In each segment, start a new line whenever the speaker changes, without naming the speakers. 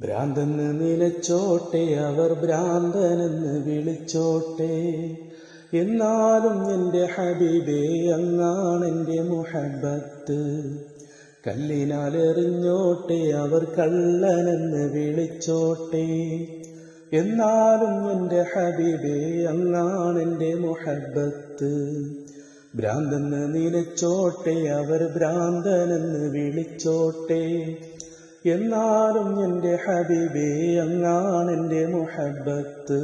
ഭ്രാന്തെന്ന് നിലച്ചോട്ടെ, അവർ ഭ്രാന്തനെന്ന് വിളിച്ചോട്ടെ, എന്നാലും എൻ്റെ ഹബീബേ അങ്ങാണെൻ്റെ മുഹബ്ബത്ത്. കല്ലിനാൽ എറിഞ്ഞോട്ടെ, അവർ കള്ളനെന്ന് വിളിച്ചോട്ടെ, എന്നാലും എൻ്റെ ഹബീബേ അങ്ങാണെൻ്റെ മുഹബ്ബത്ത്. ഭ്രാന്തെന്ന് നിലച്ചോട്ടെ, അവർ ഭ്രാന്തനെന്ന് വിളിച്ചോട്ടെ, എന്നാലും എൻ്റെ ഹബീബേ അങ്ങാണെൻ്റെ മുഹബ്ബത്ത്.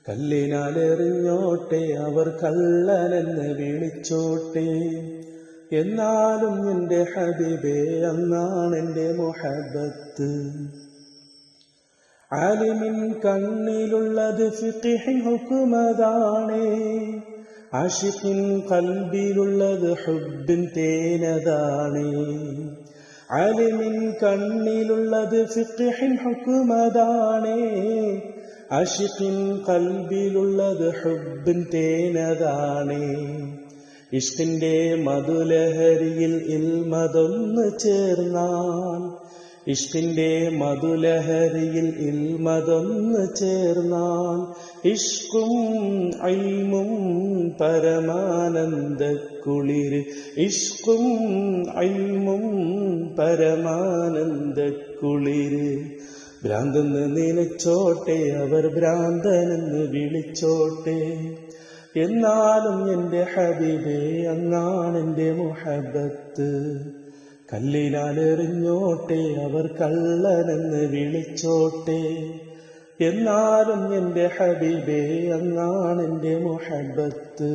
കല്ലിനാൽ എറിഞ്ഞോട്ടെ, അവർ കള്ളനെന്ന് വിളിച്ചോട്ടെ, എന്നാലും എൻ്റെ ഹബീബേ അങ്ങാണെൻ്റെ മുഹബ്ബത്ത്. ആലിമിൻ കണ്ണിലുള്ളത് ഫിഖ്ഹിൻ ഹുക്മതാണേ, ആശിഖിൻ ഖൽബിലുള്ളത് ഹുബ്ബിൻ തേനതാണേ. ആലിമിൻ കണ്ണിലുള്ളത് ഫിഖ്ഹിൻ ഹുക്മതാണേ, ആശിഖിൻ ഖൽബിലുള്ളത് ഹുബ്ബിൻ തേനതാണേ. ഇഷ്കിന്റെ മധുലഹരിയിൽ ഇൽമതൊന്ന് ചേർന്നാൽ, ഇഷ്കിന്റെ മധുലഹരിയിൽ ഇൽമതൊന്ന് ചേർന്നാൽ, ഇഷ്കും ഇൽമും പരമാനന്ദ കുളിര്, ഇഷ്കും ഇൽമും പരമാനന്ദ കുളിര്. ഭ്രാന്തെന്ന് നിലച്ചോട്ടെ, അവർ ഭ്രാന്തനെന്ന് വിളിച്ചോട്ടെ, എന്നാലും എൻ്റെ ഹബീബേ അങ്ങാണെൻ്റെ മുഹബ്ബത്ത്. കല്ലിനാൽ എറിഞ്ഞോട്ടെ, അവർ കള്ളനെന്ന് വിളിച്ചോട്ടെ, എന്നാലും എൻ്റെ ഹബീബേ അങ്ങാണെൻ്റെ മുഹബ്ബത്ത്.